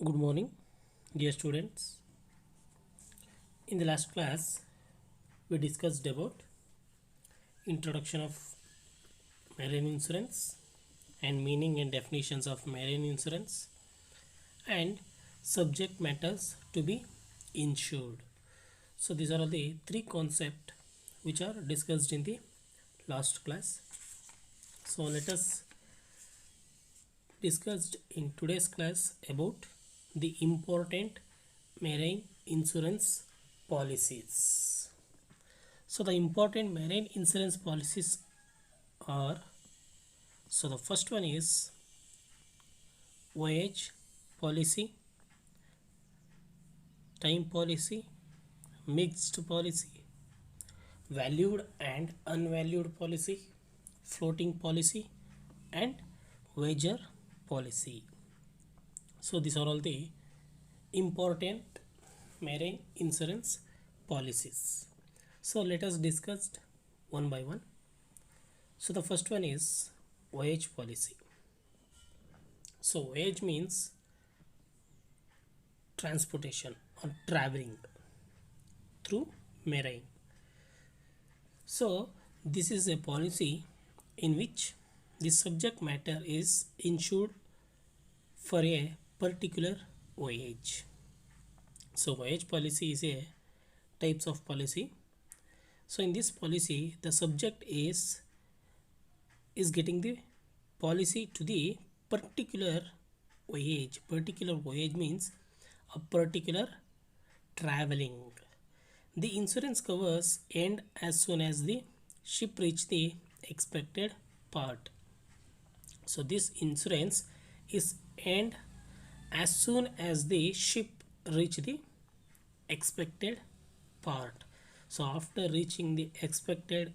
Good morning, dear students. In the last class, we discussed about introduction of marine insurance and meaning and definitions of marine insurance and subject matters to be insured. So these are all the three concepts which are discussed in the last class. So let us discuss in today's class about the important marine insurance policies. So the important marine insurance policies are, so the first one is voyage policy, time policy, mixed policy, valued and unvalued policy, floating policy, and wager policy. So these are all the important marine insurance policies. So let us discuss one by one. So the first one is voyage policy. So voyage means transportation or traveling through marine. So this is a policy in which the subject matter is insured for a particular voyage. So voyage policy is a types of policy. So in this policy, the subject is getting the policy to the particular voyage. Particular voyage means a particular traveling. The insurance covers end as soon as the ship reach the expected part. So this insurance is end as soon as the ship reach the expected part. So after reaching the expected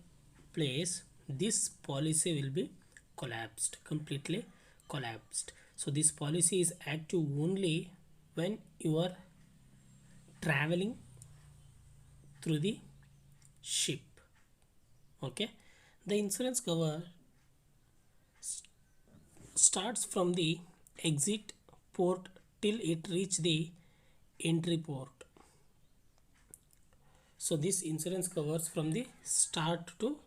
place, this policy will be collapsed, completely collapsed. So this policy is active only when you are traveling through the ship. Okay, the insurance cover starts from the exit port till it reach the entry port. So this insurance covers from the start to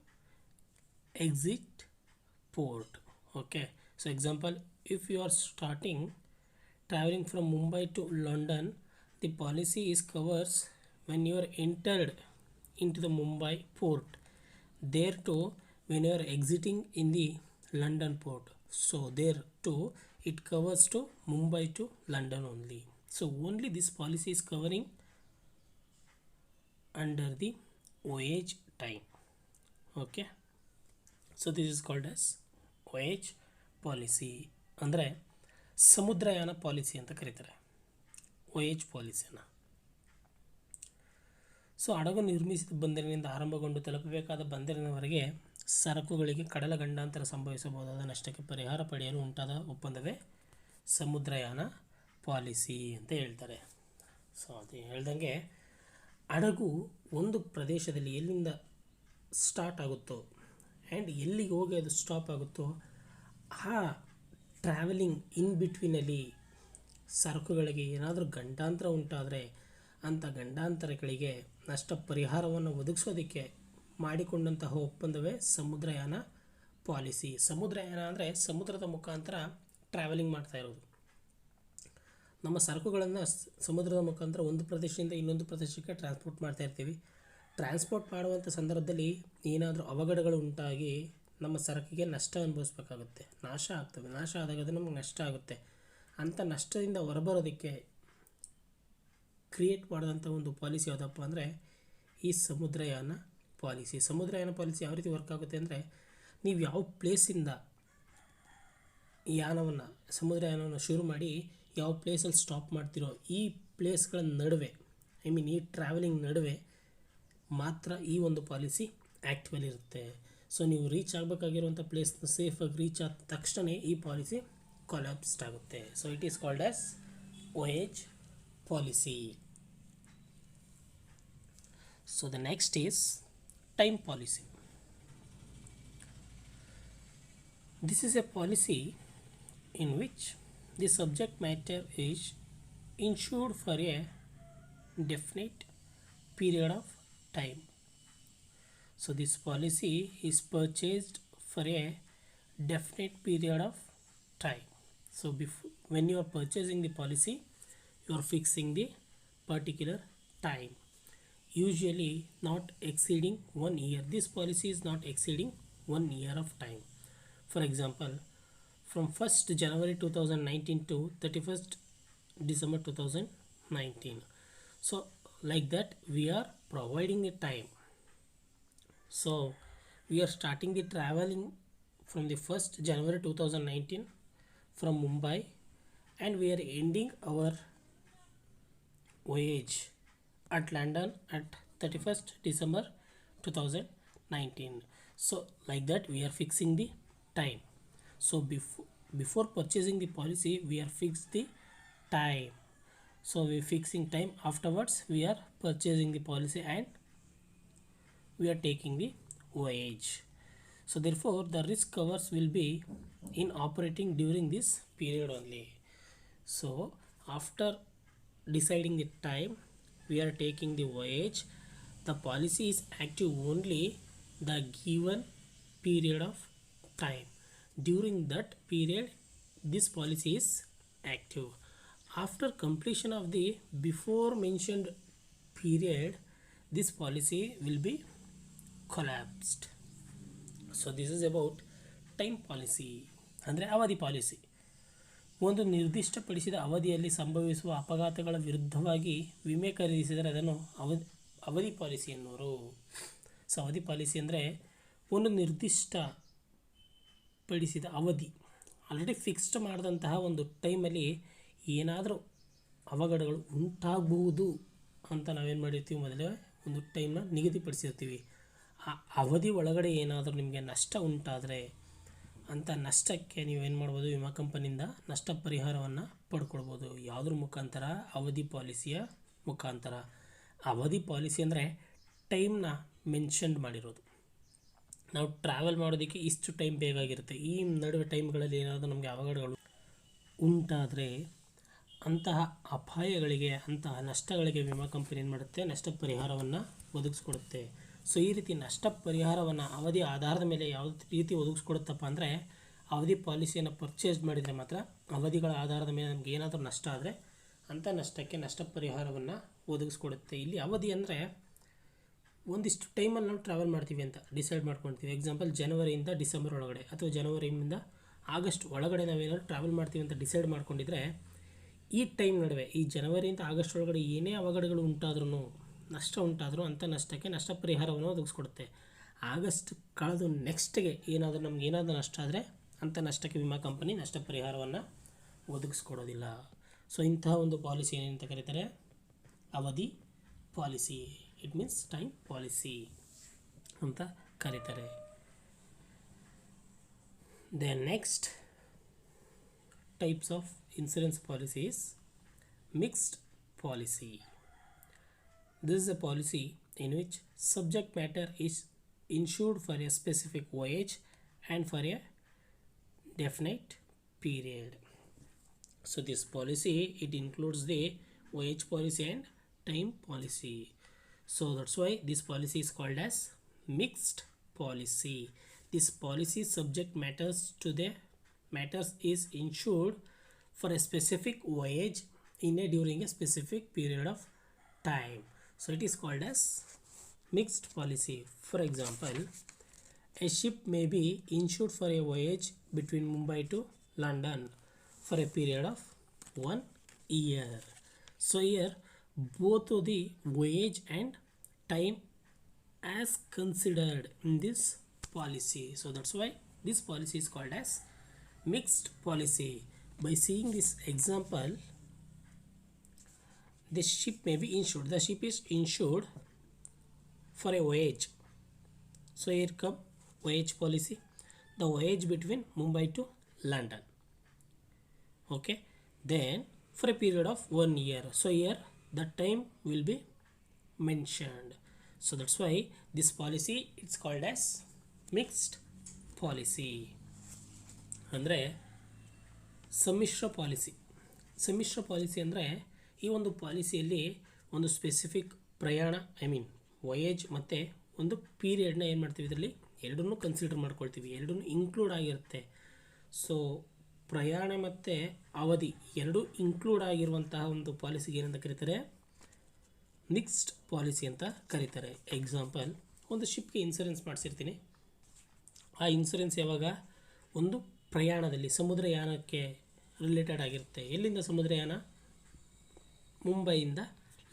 exit port. Okay, so example, if you are starting traveling from Mumbai to London, the policy is covers when you are entered into the Mumbai port. There too, when you are exiting in the London port, so there too it covers to Mumbai to London only. So only this policy is covering under the voyage time. Okay, so this is called as voyage policy. ಅಂದರೆ ಸಮುದ್ರಯಾನ policy ಅಂತ ಕರೀತಾರೆ voyage ಪಾಲಿಸಿನ. So ಹಡಗು ನಿರ್ಮಿಸಿದ ಬಂದರಿನಿಂದ ಆರಂಭಗೊಂಡು ತಲುಪಬೇಕಾದ ಬಂದರಿನವರೆಗೆ ಸರಕುಗಳಿಗೆ ಕಡಲ ಗಂಡಾಂತರ ಸಂಭವಿಸಬಹುದಾದ ನಷ್ಟಕ್ಕೆ ಪರಿಹಾರ ಪಡೆಯಲು ಉಂಟಾದ ಒಪ್ಪಂದವೇ ಸಮುದ್ರಯಾನ ಪಾಲಿಸಿ ಅಂತ ಹೇಳ್ತಾರೆ. ಸೊ ಅದು ಹೇಳ್ದಂಗೆ ಹಡಗು ಒಂದು ಪ್ರದೇಶದಲ್ಲಿ ಎಲ್ಲಿಂದ ಸ್ಟಾರ್ಟ್ ಆಗುತ್ತೋ ಆ್ಯಂಡ್ ಎಲ್ಲಿಗೆ ಹೋಗಿ ಅದು ಸ್ಟಾಪ್ ಆಗುತ್ತೋ ಆ ಟ್ರಾವೆಲಿಂಗ್ ಇನ್ ಬಿಟ್ವೀನಲ್ಲಿ ಸರಕುಗಳಿಗೆ ಏನಾದರೂ ಗಂಡಾಂತರ ಉಂಟಾದರೆ ಅಂಥ ಗಂಡಾಂತರಗಳಿಗೆ ನಷ್ಟ ಪರಿಹಾರವನ್ನು ಒದಗಿಸೋದಕ್ಕೆ ಮಾಡಿಕೊಂಡಂತಹ ಒಪ್ಪಂದವೇ ಸಮುದ್ರಯಾನ ಪಾಲಿಸಿ. ಸಮುದ್ರಯಾನ ಅಂದರೆ ಸಮುದ್ರದ ಮುಖಾಂತರ ಟ್ರಾವೆಲಿಂಗ್ ಮಾಡ್ತಾ ಇರೋದು. ನಮ್ಮ ಸರಕುಗಳನ್ನು ಸಮುದ್ರದ ಮುಖಾಂತರ ಒಂದು ಪ್ರದೇಶದಿಂದ ಇನ್ನೊಂದು ಪ್ರದೇಶಕ್ಕೆ ಟ್ರಾನ್ಸ್ಪೋರ್ಟ್ ಮಾಡ್ತಾ ಇರ್ತೀವಿ. ಟ್ರಾನ್ಸ್ಪೋರ್ಟ್ ಮಾಡುವಂಥ ಸಂದರ್ಭದಲ್ಲಿ ಏನಾದರೂ ಅವಘಡಗಳು ಉಂಟಾಗಿ ನಮ್ಮ ಸರಕಿಗೆ ನಷ್ಟ ಅನುಭವಿಸ್ಬೇಕಾಗುತ್ತೆ, ನಾಶ ಆಗ್ತವೆ. ನಾಶ ಆದಾಗ ಅದು ನಮಗೆ ನಷ್ಟ ಆಗುತ್ತೆ. ಅಂಥ ನಷ್ಟದಿಂದ ಹೊರಬರೋದಕ್ಕೆ ಕ್ರಿಯೇಟ್ ಮಾಡಿದಂಥ ಒಂದು ಪಾಲಿಸಿ ಯಾವುದಪ್ಪ ಅಂದರೆ ಈ ಸಮುದ್ರಯಾನ ಪಾಲಿಸಿ. ಸಮುದ್ರಯಾನ ಪಾಲಿಸಿ ಯಾವ ರೀತಿ ವರ್ಕ್ ಆಗುತ್ತೆ ಅಂದರೆ, ನೀವು ಯಾವ ಪ್ಲೇಸಿಂದ ಯಾನವನ್ನು ಸಮುದ್ರಯಾನವನ್ನು ಶುರು ಮಾಡಿ ಯಾವ ಪ್ಲೇಸಲ್ಲಿ ಸ್ಟಾಪ್ ಮಾಡ್ತಿರೋ ಈ ಪ್ಲೇಸ್ಗಳ ನಡುವೆ, ಐ ಮೀನ್ ಈ ಟ್ರಾವೆಲಿಂಗ್ ನಡುವೆ ಮಾತ್ರ ಈ ಒಂದು ಪಾಲಿಸಿ ಆ್ಯಕ್ಟಿವಲ್ ಇರುತ್ತೆ. ಸೊ ನೀವು ರೀಚ್ ಆಗಬೇಕಾಗಿರುವಂಥ ಪ್ಲೇಸ್ನ ಸೇಫಾಗಿ ರೀಚ್ ಆದ ತಕ್ಷಣ ಈ ಪಾಲಿಸಿ ಕೊಲ್ಯಾಪ್ಸ್ಡ್ ಆಗುತ್ತೆ. So it is called as voyage policy. So the next is time policy. This is a policy in which the subject matter is insured for a definite period of time. So this policy is purchased for a definite period of time. So when you are purchasing the policy, you are fixing the particular time, usually not exceeding 1 year. This policy is not exceeding 1 year of time. For example, from 1st January 2019 to 31st December 2019. So like that we are providing the time. So we are starting the traveling from the 1st January 2019 from Mumbai, and we are ending our voyage at London at 31st December 2019. So like that we are fixing the time. So before purchasing the policy, we are fixed the time. So we are fixing time. Afterwards we are purchasing the policy and we are taking the voyage. So therefore the risk covers will be in operating during this period only. So after deciding the time, we are taking the voyage, the policy is active only the given period of time. During that period this policy is active. After completion of the before mentioned period, this policy will be collapsed. So this is about time policy. ಅಂದರೆ ಅವಧಿ policy. ಒಂದು ನಿರ್ದಿಷ್ಟಪಡಿಸಿದ ಅವಧಿಯಲ್ಲಿ ಸಂಭವಿಸುವ ಅಪಘಾತಗಳ ವಿರುದ್ಧವಾಗಿ ವಿಮೆ ಖರೀದಿಸಿದರೆ ಅದನ್ನು ಅವಧಿ ಪಾಲಿಸಿ ಎನ್ನುವರು. ಸೊ ಅವಧಿ ಪಾಲಿಸಿ ಅಂದರೆ ಒಂದು ನಿರ್ದಿಷ್ಟಪಡಿಸಿದ ಅವಧಿ, ಆಲ್ರೆಡಿ ಫಿಕ್ಸ್ಡ್ ಮಾಡಿದಂತಹ ಒಂದು ಟೈಮಲ್ಲಿ ಏನಾದರೂ ಅವಘಡಗಳು ಉಂಟಾಗಬಹುದು ಅಂತ ನಾವೇನು ಮಾಡಿರ್ತೀವಿ, ಮೊದಲೇ ಒಂದು ಟೈಮ್ನ ನಿಗದಿಪಡಿಸಿರ್ತೀವಿ. ಆ ಅವಧಿ ಒಳಗಡೆ ಏನಾದರೂ ನಿಮಗೆ ನಷ್ಟ ಉಂಟಾದರೆ ಅಂಥ ನಷ್ಟಕ್ಕೆ ನೀವೇನು ಮಾಡ್ಬೋದು, ವಿಮಾ ಕಂಪನಿಯಿಂದ ನಷ್ಟ ಪರಿಹಾರವನ್ನು ಪಡ್ಕೊಳ್ಬೋದು. ಯಾವುದ್ರ ಮುಖಾಂತರ? ಅವಧಿ ಪಾಲಿಸಿಯ ಮುಖಾಂತರ. ಅವಧಿ ಪಾಲಿಸಿ ಅಂದರೆ ಟೈಮ್ನ ಮೆನ್ಷನ್ ಮಾಡಿರೋದು. ನಾವು ಟ್ರಾವೆಲ್ ಮಾಡೋದಕ್ಕೆ ಇಷ್ಟು ಟೈಮ್ ಬೇಕಾಗಿರುತ್ತೆ, ಈ ನಡುವೆ ಟೈಮ್ಗಳಲ್ಲಿ ಏನಾದರೂ ನಮಗೆ ಅವಘಡಗಳು ಉಂಟಾದರೆ ಅಂತಹ ಅಪಾಯಗಳಿಗೆ, ಅಂತಹ ನಷ್ಟಗಳಿಗೆ ವಿಮಾ ಕಂಪನಿ ಏನು ಮಾಡುತ್ತೆ, ನಷ್ಟ ಪರಿಹಾರವನ್ನು ಒದಗಿಸ್ಕೊಡುತ್ತೆ. ಸೊ ಈ ರೀತಿ ನಷ್ಟ ಪರಿಹಾರವನ್ನು ಅವಧಿ ಆಧಾರದ ಮೇಲೆ ಯಾವ ರೀತಿ ಒದಗಿಸ್ಕೊಡುತ್ತಪ್ಪ ಅಂದರೆ, ಅವಧಿ ಪಾಲಿಸಿಯನ್ನು ಪರ್ಚೇಸ್ ಮಾಡಿದರೆ ಮಾತ್ರ ಅವಧಿಗಳ ಆಧಾರದ ಮೇಲೆ ನಮ್ಗೆ ಏನಾದರೂ ನಷ್ಟ ಆದರೆ ಅಂಥ ನಷ್ಟಕ್ಕೆ ನಷ್ಟ ಪರಿಹಾರವನ್ನು ಒದಗಿಸ್ಕೊಡುತ್ತೆ. ಇಲ್ಲಿ ಅವಧಿ ಅಂದರೆ ಒಂದಿಷ್ಟು ಟೈಮಲ್ಲಿ ನಾವು ಟ್ರಾವೆಲ್ ಮಾಡ್ತೀವಿ ಅಂತ ಡಿಸೈಡ್ ಮಾಡ್ಕೊಳ್ತೀವಿ. ಎಕ್ಸಾಂಪಲ್, ಜನವರಿಯಿಂದ ಡಿಸೆಂಬರ್ ಒಳಗಡೆ ಅಥವಾ ಜನವರಿಯಿಂದ ಆಗಸ್ಟ್ ಒಳಗಡೆ ನಾವೇನಾದ್ರು ಟ್ರಾವೆಲ್ ಮಾಡ್ತೀವಿ ಅಂತ ಡಿಸೈಡ್ ಮಾಡ್ಕೊಂಡಿದ್ರೆ, ಈ ಟೈಮ್ ನಡುವೆ, ಈ ಜನವರಿಯಿಂದ ಆಗಸ್ಟ್ ಒಳಗಡೆ ಏನೇ ಅವಘಡಗಳು ಉಂಟಾದ್ರೂ, ನಷ್ಟ ಉಂಟಾದರೂ ಅಂಥ ನಷ್ಟಕ್ಕೆ ನಷ್ಟ ಪರಿಹಾರವನ್ನು ಒದಗಿಸ್ಕೊಡುತ್ತೆ. ಆಗಸ್ಟ್ ಕಳೆದು ನೆಕ್ಸ್ಟ್ಗೆ ಏನಾದರೂ ನಮ್ಗೆ ಏನಾದರೂ ನಷ್ಟ ಆದರೆ ಅಂಥ ನಷ್ಟಕ್ಕೆ ವಿಮಾ ಕಂಪನಿ ನಷ್ಟ ಪರಿಹಾರವನ್ನು ಒದಗಿಸ್ಕೊಡೋದಿಲ್ಲ. ಸೊ ಇಂತಹ ಒಂದು ಪಾಲಿಸಿ ಏನಂತ ಕರೀತಾರೆ? ಅವಧಿ policy. It means time policy ಅಂತ ಕರೀತಾರೆ. The next types of insurance policy is mixed policy. This is a policy in which subject matter is insured for a specific voyage and for a definite period. So this policy, it includes the voyage policy and time policy. So that's why this policy is called as mixed policy. This policy subject matters to the matters is insured for a specific voyage during a specific period of time. So it is called as mixed policy. For example, a ship may be insured for a voyage between Mumbai to London for a period of 1 year. So here both of the voyage and time as considered in this policy. So that's why this policy is called as mixed policy. By seeing this example, the ship may be insured. The ship is insured for a voyage. So here come voyage policy. The voyage between Mumbai to London. Okay. Then for a period of 1 year. So here the time will be mentioned. So that's why this policy it's called as mixed policy. ಅಂದರೆ ಸಮ್ಮಿಶ್ರ policy. ಸಮ್ಮಿಶ್ರ policy ಅಂದರೆ ಈ ಒಂದು ಪಾಲಿಸಿಯಲ್ಲಿ ಒಂದು specific ಪ್ರಯಾಣ ವಯೇಜ್ ಮತ್ತು ಒಂದು ಪೀರಿಯಡ್ನ ಏನು ಮಾಡ್ತೀವಿ, ಇದರಲ್ಲಿ ಎರಡನ್ನೂ ಕನ್ಸಿಡರ್ ಮಾಡ್ಕೊಳ್ತೀವಿ, ಎರಡನ್ನೂ ಇನ್ಕ್ಲೂಡ್ ಆಗಿರುತ್ತೆ. ಸೊ ಪ್ರಯಾಣ ಮತ್ತು ಅವಧಿ ಎರಡೂ ಇನ್ಕ್ಲೂಡ್ ಆಗಿರುವಂತಹ ಒಂದು ಪಾಲಿಸಿಗೆ ಏನಂತ ಕರೀತಾರೆ, ಮಿಕ್ಸ್ಡ್ ಪಾಲಿಸಿ ಅಂತ ಕರೀತಾರೆ. ಎಕ್ಸಾಂಪಲ್, ಒಂದು ಶಿಪ್ಗೆ ಇನ್ಸೂರೆನ್ಸ್ ಮಾಡಿಸಿರ್ತೀನಿ. ಆ ಇನ್ಸೂರೆನ್ಸ್ ಯಾವಾಗ, ಒಂದು ಪ್ರಯಾಣದಲ್ಲಿ ಸಮುದ್ರಯಾನಕ್ಕೆ ರಿಲೇಟೆಡ್ ಆಗಿರುತ್ತೆ. ಎಲ್ಲಿಂದ ಸಮುದ್ರಯಾನ? ಮುಂಬೈಯಿಂದ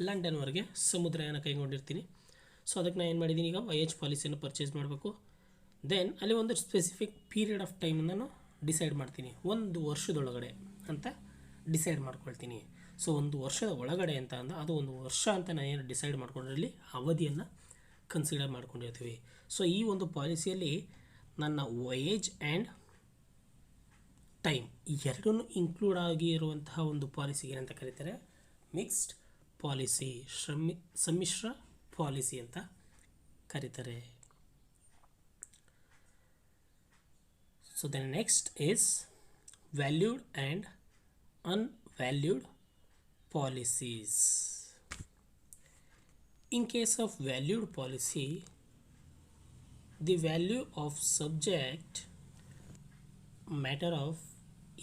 ಲಂಡನ್ವರೆಗೆ ಸಮುದ್ರಯಾನ ಕೈಗೊಂಡಿರ್ತೀನಿ. ಸೊ ಅದಕ್ಕೆ ನಾನು ಏನು ಮಾಡಿದ್ದೀನಿ, ಈಗ ವಯೇಜ್ ಪಾಲಿಸಿಯನ್ನು ಪರ್ಚೇಸ್ ಮಾಡಬೇಕು. ದೆನ್ ಅಲ್ಲಿ ಒಂದು ಸ್ಪೆಸಿಫಿಕ್ ಪೀರಿಯಡ್ ಆಫ್ ಟೈಮ್ ನಾನು ಡಿಸೈಡ್ ಮಾಡ್ತೀನಿ, 1 ವರ್ಷದೊಳಗಡೆ ಅಂತ ಡಿಸೈಡ್ ಮಾಡ್ಕೊಳ್ತೀನಿ. ಸೊ 1 ವರ್ಷದ ಒಳಗಡೆ ಅಂತ ಅದು 1 ವರ್ಷ ಅಂತ ನಾನು ಏನು ಡಿಸೈಡ್ ಮಾಡ್ಕೊಂಡ್ರಲ್ಲಿ ಅವಧಿಯನ್ನು ಕನ್ಸಿಡರ್ ಮಾಡ್ಕೊಂಡಿರ್ತೀವಿ. ಸೊ ಈ ಒಂದು ಪಾಲಿಸಿಯಲ್ಲಿ ನನ್ನ ವಯೇಜ್ ಆ್ಯಂಡ್ ಟೈಮ್ ಎರಡೂ ಇನ್ಕ್ಲೂಡ್ ಆಗಿರುವಂತಹ ಒಂದು ಪಾಲಿಸಿಗೆ ಏನಂತ ಕರೀತಾರೆ, ಮಿಕ್ಸ್ಡ್ ಪಾಲಿಸಿ, ಸಮ್ಮಿಶ್ರ ಪಾಲಿಸಿ ಅಂತ ಕರೀತಾರೆ. So the next is valued and unvalued policies. In case of valued policy, the value of subject matter of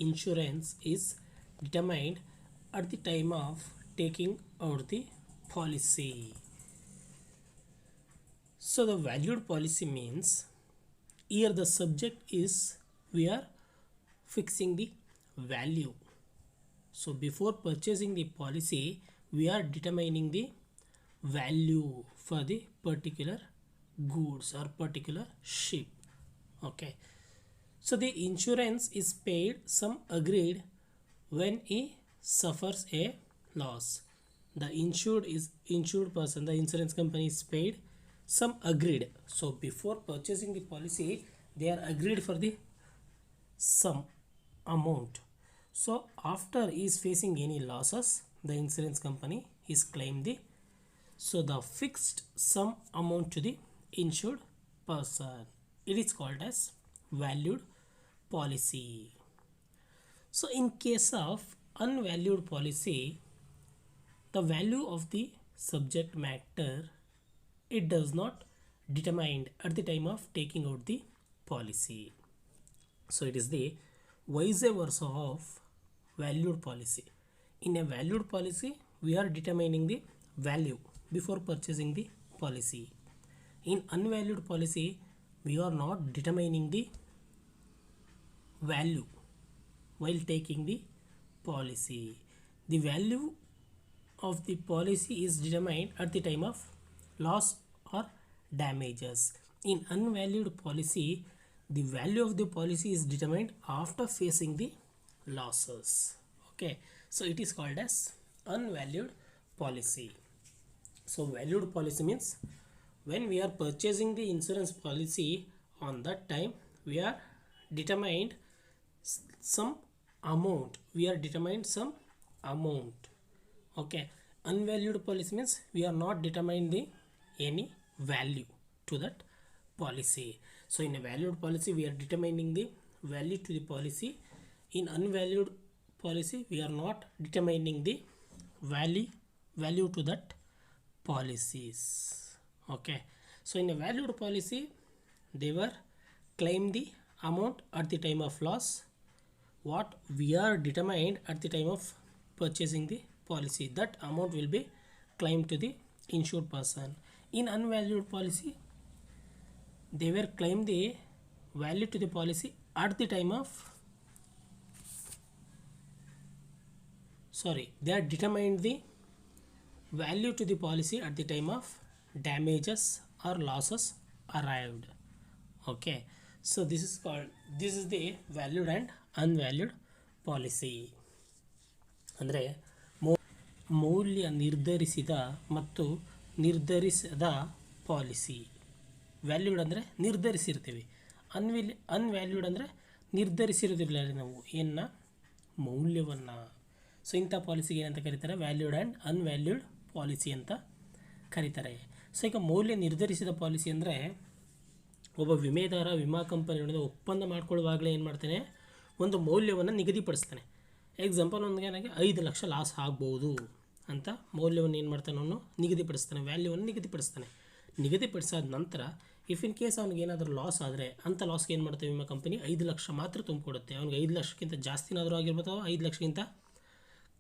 insurance is determined at the time of taking out the policy. So the valued policy means here the subject is, we are fixing the value. So before purchasing the policy, we are determining the value for the particular goods or particular ship. Okay, so the insurance is paid some agreed when he suffers a loss. The insured person, the insurance company is paid some agreed. So before purchasing the policy, they are agreed for the some amount. So after he is facing any losses, the insurance company is claim the fixed sum amount to the insured person. It is called as valued policy. So in case of unvalued policy, the value of the subject matter, it does not determined at the time of taking out the policy. So it is the vice versa of valued policy. In a valued policy, we are determining the value before purchasing the policy. In unvalued policy, we are not determining the value while taking the policy. The value of the policy is determined at the time of loss or damages. In unvalued policy, the value of the policy is determined after facing the losses. Okay, so it is called as unvalued policy. So valued policy means when we are purchasing the insurance policy, on that time we are determined some amount. Okay, unvalued policy means we are not determining the any value to that policy. So in a valued policy, we are determining the value to the policy. In unvalued policy, we are not determining the value to that policies. Okay, so in a valued policy, they were claim the amount at the time of loss, what we are determined at the time of purchasing the policy, that amount will be claimed to the insured person. In unvalued policy, they were claim the value to the policy at the time of they are determined the value to the policy at the time of damages or losses arrived. Okay, so this is the valued and unvalued policy. ಅಂದರೆ ಮೌಲ್ಯ ನಿರ್ಧರಿಸಿದ ಮತ್ತು ನಿರ್ಧರಿಸದ policy. Valued ಅಂದರೆ ನಿರ್ಧರಿಸಿರ್ತೀವಿ, ಅನ್ವ್ಯಾಲ್ಯೂಡ್ ಅಂದರೆ ನಿರ್ಧರಿಸಿರೋದಿಲ್ಲ ನಾವು ಮೌಲ್ಯವನ್ನು. So ಇಂಥ ಪಾಲಿಸಿಗೆ ಏನಂತ ಕರೀತಾರೆ, ವ್ಯಾಲ್ಯೂಡ್ ಆ್ಯಂಡ್ ಅನ್ವ್ಯಾಲ್ಯೂಡ್ ಪಾಲಿಸಿ ಅಂತ ಕರೀತಾರೆ. ಸೊ ಈಗ ಮೌಲ್ಯ ನಿರ್ಧರಿಸಿದ ಪಾಲಿಸಿ ಅಂದರೆ ಒಬ್ಬ ವಿಮೆದಾರ ವಿಮಾ ಕಂಪನಿಯೊಂದಿಗೆ ಒಪ್ಪಂದ ಮಾಡ್ಕೊಳ್ಳುವಾಗಲೇ ಏನು ಮಾಡ್ತಾನೆ, ಒಂದು ಮೌಲ್ಯವನ್ನು ನಿಗದಿಪಡಿಸ್ತಾನೆ. ಎಕ್ಸಾಂಪಲ್ ನನಗೆ 5 ಲಕ್ಷ ಲಾಸ್ ಆಗ್ಬೋದು ಅಂತ ಮೌಲ್ಯವನ್ನು ಏನು ಮಾಡ್ತಾನೆ, ಅವನು ನಿಗದಿಪಡಿಸ್ತಾನೆ, ವ್ಯಾಲ್ಯೂವನ್ನು ನಿಗದಿಪಡಿಸ್ತಾನೆ. ನಿಗದಿಪಡಿಸಾದ ನಂತರ ಇಫ್ ಇನ್ ಕೇಸ್ ಅವ್ನಿಗೆ ಏನಾದರೂ ಲಾಸ್ ಆದರೆ ಅಂಥ ಲಾಸ್ಗೆ ಏನು ಮಾಡ್ತೇವೆ, ವಿಮಾ ಕಂಪನಿ 5 ಲಕ್ಷ ಮಾತ್ರ ತುಂಬಿಕೊಡುತ್ತೆ. ಅವ್ನಿಗೆ 5 ಲಕ್ಷಕ್ಕಿಂತ ಜಾಸ್ತಿನಾದರೂ ಆಗಿರ್ಬೋದು, 5 ಲಕ್ಷಕ್ಕಿಂತ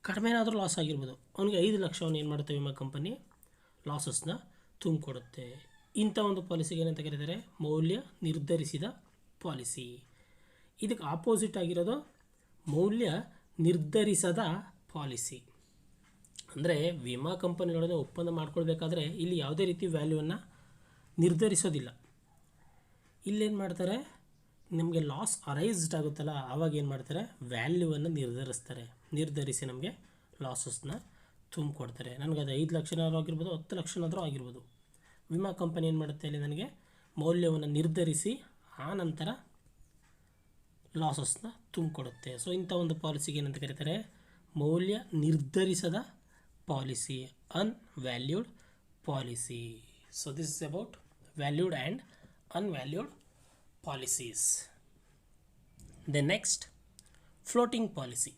ಕಡಿಮೆನಾದರೂ ಲಾಸ್ ಆಗಿರ್ಬೋದು, ಅವನಿಗೆ 5 ಲಕ್ಷವನ್ನು ಏನು ಮಾಡುತ್ತೆ, ವಿಮಾ ಕಂಪನಿ ಲಾಸಸ್ನ ತುಂಬಿಕೊಡುತ್ತೆ. ಇಂಥ ಒಂದು ಪಾಲಿಸಿಗೆ ಏನಂತ ಕರೀತಾರೆ, ಮೌಲ್ಯ ನಿರ್ಧರಿಸಿದ ಪಾಲಿಸಿ. ಇದಕ್ಕೆ ಆಪೋಸಿಟ್ ಆಗಿರೋದು ಮೌಲ್ಯ ನಿರ್ಧರಿಸದ ಪಾಲಿಸಿ. ಅಂದರೆ ವಿಮಾ ಕಂಪನಿಗಳನ್ನ ಒಪ್ಪಂದ ಮಾಡ್ಕೊಳ್ಬೇಕಾದ್ರೆ ಇಲ್ಲಿ ಯಾವುದೇ ರೀತಿ ವ್ಯಾಲ್ಯೂವನ್ನು ನಿರ್ಧರಿಸೋದಿಲ್ಲ. ಇಲ್ಲೇನು ಮಾಡ್ತಾರೆ, ನಮಗೆ ಲಾಸ್ ಅರೈಸ್ಡ್ ಆಗುತ್ತಲ್ಲ, ಆವಾಗ ಏನು ಮಾಡ್ತಾರೆ, ವ್ಯಾಲ್ಯೂವನ್ನು ನಿರ್ಧರಿಸಿ ನಮಗೆ ಲಾಸಸ್ನ ತುಂಬಿಕೊಡ್ತಾರೆ. ನನಗೆ ಅದು 5 ಲಕ್ಷನಾದ್ರೂ ಆಗಿರ್ಬೋದು, 10 ಲಕ್ಷನಾದರೂ ಆಗಿರ್ಬೋದು. ವಿಮಾ ಕಂಪನಿ ಏನು ಮಾಡುತ್ತೆ, ಅಲ್ಲಿ ನನಗೆ ಮೌಲ್ಯವನ್ನು ನಿರ್ಧರಿಸಿ ಆ ನಂತರ ಲಾಸಸ್ನ ತುಂಬಿಕೊಡುತ್ತೆ. ಸೊ ಇಂಥ ಒಂದು ಪಾಲಿಸಿಗೆ ಏನಂತ ಕರೀತಾರೆ, ಮೌಲ್ಯ ನಿರ್ಧರಿಸದ policy, unvalued policy. So this is about valued and unvalued policies. The next, floating policy.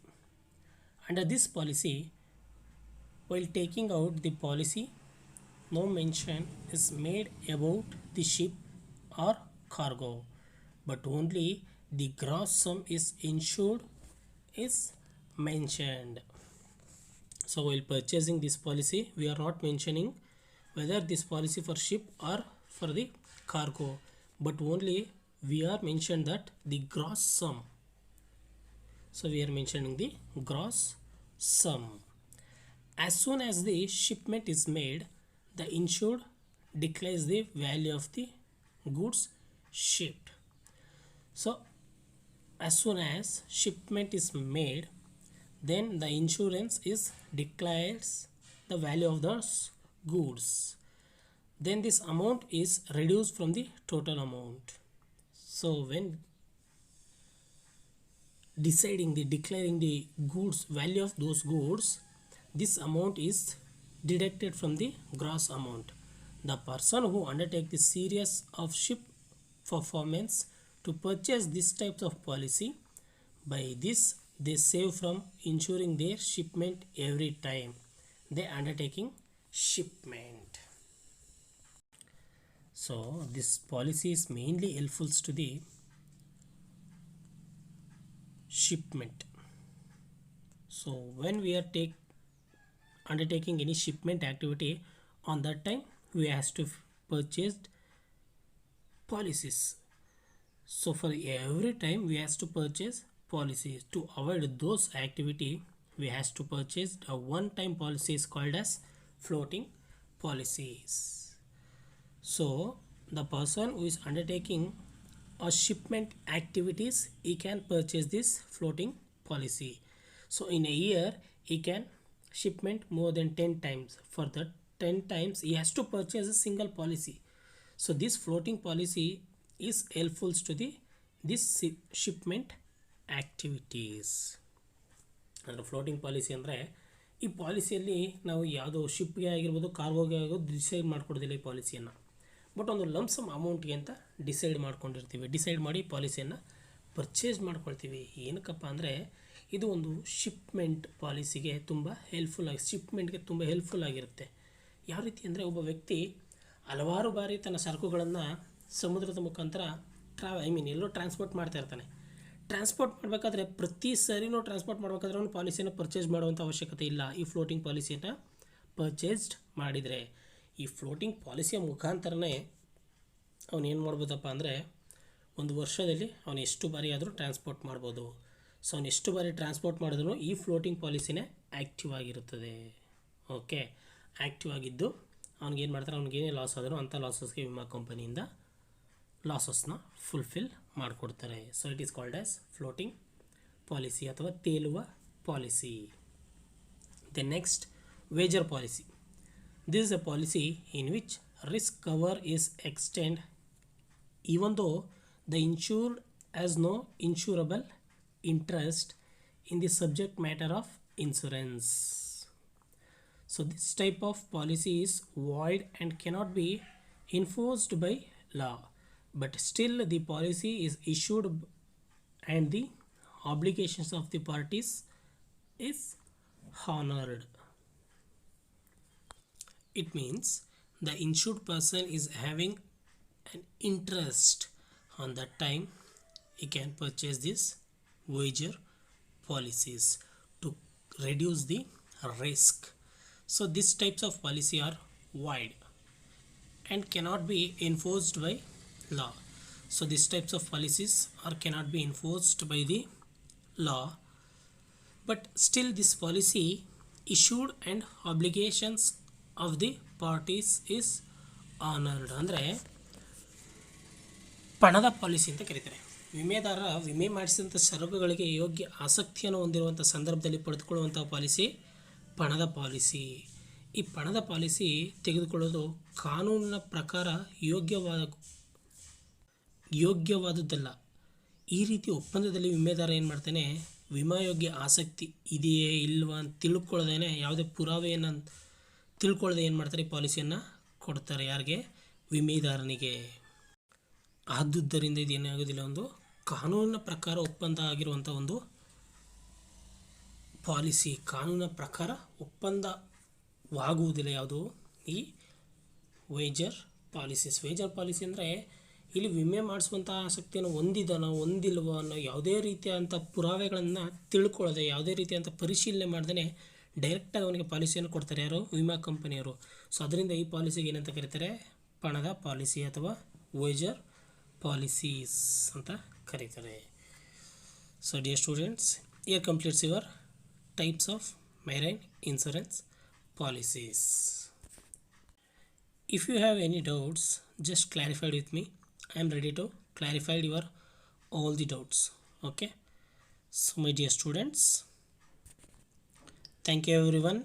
Under this policy, while taking out the policy, no mention is made about the ship or cargo, but only the gross sum is insured is mentioned. So while purchasing this policy, we are not mentioning whether this policy for ship or for the cargo, but only we are mentioned that the gross sum. So we are mentioning the gross sum. As soon as the shipment is made, the insured declares the value of the goods shipped. So as soon as shipment is made, then the insurance is declares the value of those goods. Then this amount is reduced from the total amount. So when declaring the goods value of those goods, this amount is deducted from the gross amount. The person who undertake the series of ship performance to purchase this types of policy, by this they save from insuring their shipment every time they undertaking shipment. So this policy is mainly helpful to the shipment. So when we are undertaking any shipment activity, on that time we has to purchase policies. So for every time we has to purchase policies. To avoid those activity, we has to purchase a one-time policy is called as floating policies. So the person who is undertaking a shipment activities, he can purchase this floating policy. So in a year he can shipment more than 10 times. For that 10 times he has to purchase a single policy. So this floating policy is helpful to this shipment activities. ಅಂದರೆ floating policy ಅಂದರೆ ಈ ಪಾಲಿಸಿಯಲ್ಲಿ ನಾವು ಯಾವುದೋ ಶಿಪ್ಗೆ ಆಗಿರ್ಬೋದು, ಕಾರ್ಗೋಗೆ ಆಗಿರ್ಬೋದು decide ಮಾಡ್ಕೊಡೋದಿಲ್ಲ ಈ ಪಾಲಿಸಿಯನ್ನು. But ಒಂದು ಲಂಪ್ಸಮ್ ಅಮೌಂಟ್ಗೆ ಅಂತ ಡಿಸೈಡ್ ಮಾಡಿ ಪಾಲಿಸಿಯನ್ನು ಪರ್ಚೇಸ್ ಮಾಡ್ಕೊಳ್ತೀವಿ. ಏನಕ್ಕಪ್ಪ ಅಂದರೆ ಇದು ಒಂದು ಶಿಪ್ಮೆಂಟ್ ಪಾಲಿಸಿಗೆ ತುಂಬ ಶಿಪ್ಮೆಂಟ್ಗೆ ತುಂಬ ಹೆಲ್ಪ್ಫುಲ್ ಆಗಿರುತ್ತೆ. ಯಾವ ರೀತಿ ಅಂದರೆ ಒಬ್ಬ ವ್ಯಕ್ತಿ ಹಲವಾರು ಬಾರಿ ತನ್ನ ಸರಕುಗಳನ್ನು ಸಮುದ್ರದ ಮುಖಾಂತರ ಎಲ್ಲೋ ಟ್ರಾನ್ಸ್ಪೋರ್ಟ್ ಮಾಡ್ತಾ ಇರ್ತಾನೆ. ಟ್ರಾನ್ಸ್ಪೋರ್ಟ್ ಮಾಡಬೇಕಾದ್ರೆ ಪ್ರತಿ ಸರಿನೂ ಟ್ರಾನ್ಸ್ಪೋರ್ಟ್ ಮಾಡಬೇಕಾದ್ರೆ ಅವನು ಪಾಲಿಸಿಯನ್ನು ಪರ್ಚೇಸ್ ಮಾಡುವಂಥ ಅವಶ್ಯಕತೆ ಇಲ್ಲ. ಈ ಫ್ಲೋಟಿಂಗ್ ಪಾಲಿಸಿಯನ್ನು ಪರ್ಚೇಸ್ಡ್ ಮಾಡಿದರೆ, ಈ ಫ್ಲೋಟಿಂಗ್ ಪಾಲಿಸಿಯ ಮುಖಾಂತರನೇ ಅವನು ಏನು ಮಾಡ್ಬೋದಪ್ಪ ಅಂದರೆ ಒಂದು ವರ್ಷದಲ್ಲಿ ಅವನು ಎಷ್ಟು ಬಾರಿ ಆದರೂ ಟ್ರಾನ್ಸ್ಪೋರ್ಟ್ ಮಾಡ್ಬೋದು. ಸೊ ಅವನು ಎಷ್ಟು ಬಾರಿ ಟ್ರಾನ್ಸ್ಪೋರ್ಟ್ ಮಾಡಿದ್ರು ಈ ಫ್ಲೋಟಿಂಗ್ ಪಾಲಿಸಿನೇ ಆ್ಯಕ್ಟಿವ್ ಆಗಿರುತ್ತದೆ. ಓಕೆ, ಆ್ಯಕ್ಟಿವ್ ಆಗಿದ್ದು ಅವ್ನಿಗೇನು ಮಾಡ್ತಾರೆ, ಅವ್ನಿಗೇನೇ ಲಾಸ್ ಆದರೂ ಅಂಥ ಲಾಸಸ್ಗೆ ವಿಮಾ ಕಂಪನಿಯಿಂದ ಲಾಸಸ್ನ ಫುಲ್ಫಿಲ್ ಮಾಡಿಕೊಡ್ತಾರೆ. So it is called as floating policy ಅಥವಾ ತೇಲುವ policy. The next, wager policy. This is a policy in which risk cover is extended even though the insured has no insurable interest in the subject matter of insurance. So this type of policy is void and cannot be enforced by law, but still the policy is issued and the obligations of the parties is honored. it means the insured person is having an interest on that time he can purchase this wager policies to reduce the risk. So these types of policy are wide and cannot be enforced by law. So these types of policies are cannot be enforced by the law, but still this policy issued and obligations of the parties is honored. ಅಂದರೆ ಪಣದ policy ಅಂತ ಕರೀತಾರೆ. ವಿಮೆದಾರರ ವಿಮೆ ಮಾಡಿಸಿದಂಥ ಸರಕುಗಳಿಗೆ ಯೋಗ್ಯ ಆಸಕ್ತಿಯನ್ನು ಹೊಂದಿರುವಂಥ ಸಂದರ್ಭದಲ್ಲಿ ಪಡೆದುಕೊಳ್ಳುವಂಥ ಪಾಲಿಸಿ ಪಣದ ಪಾಲಿಸಿ. ಈ ಪಣದ ಪಾಲಿಸಿ ತೆಗೆದುಕೊಳ್ಳೋದು ಕಾನೂನಿನ ಪ್ರಕಾರ ಯೋಗ್ಯವಾದದ್ದಲ್ಲ. ಈ ರೀತಿ ಒಪ್ಪಂದದಲ್ಲಿ ವಿಮೆದಾರ ಏನು ಮಾಡ್ತಾನೆ, ವಿಮಾಯೋಗ್ಯ ಆಸಕ್ತಿ ಇದೆಯೇ ಇಲ್ವಾ ಅಂತ ತಿಳ್ಕೊಳ್ಳೋದೇನೆ, ಯಾವುದೇ ಪುರಾವೆಯನ್ನು ತಿಳ್ಕೊಳ್ಳದೆ ಏನು ಮಾಡ್ತಾರೆ, ಈ ಪಾಲಿಸಿಯನ್ನು ಕೊಡ್ತಾರೆ. ಯಾರಿಗೆ? ವಿಮೆದಾರನಿಗೆ. ಆದುದರಿಂದ ಇದೇನಾಗೋದಿಲ್ಲ, ಒಂದು ಕಾನೂನಿನ ಪ್ರಕಾರ ಒಪ್ಪಂದ ಆಗಿರುವಂಥ ಒಂದು ಪಾಲಿಸಿ. ಕಾನೂನಿನ ಪ್ರಕಾರ ಒಪ್ಪಂದವಾಗುವುದಿಲ್ಲ ಯಾವುದು? ಈ ವೇಜರ್ ಪಾಲಿಸೀಸ್. ವೇಜರ್ ಪಾಲಿಸಿ ಅಂದರೆ ಇಲ್ಲಿ ವಿಮೆ ಮಾಡಿಸುವಂಥ ಆಸಕ್ತಿಯನ್ನು ಹೊಂದಿದನೋ ಹೊಂದಿಲ್ವೋ ಅನ್ನೋ ಯಾವುದೇ ರೀತಿಯಾದಂಥ ಪುರಾವೆಗಳನ್ನು ತಿಳ್ಕೊಳ್ಳೋದೆ, ಯಾವುದೇ ರೀತಿಯಾದಂಥ ಪರಿಶೀಲನೆ ಮಾಡ್ದೇ ಡೈರೆಕ್ಟಾಗಿ ಅವನಿಗೆ ಪಾಲಿಸಿಯನ್ನು ಕೊಡ್ತಾರೆ. ಯಾರು? ವಿಮಾ ಕಂಪನಿಯವರು. ಸೊ ಅದರಿಂದ ಈ ಪಾಲಿಸಿಗೆ ಏನಂತ ಕರೀತಾರೆ? ಪಣದ ಪಾಲಿಸಿ ಅಥವಾ ವೇಜರ್ ಪಾಲಿಸೀಸ್ ಅಂತ ಕರೀತಾರೆ. So dear students, here completes your types of marine insurance policies. If you have any doubts, just clarify with me. I am ready to clarify your all the doubts. Okay. So my dear students, thank you everyone.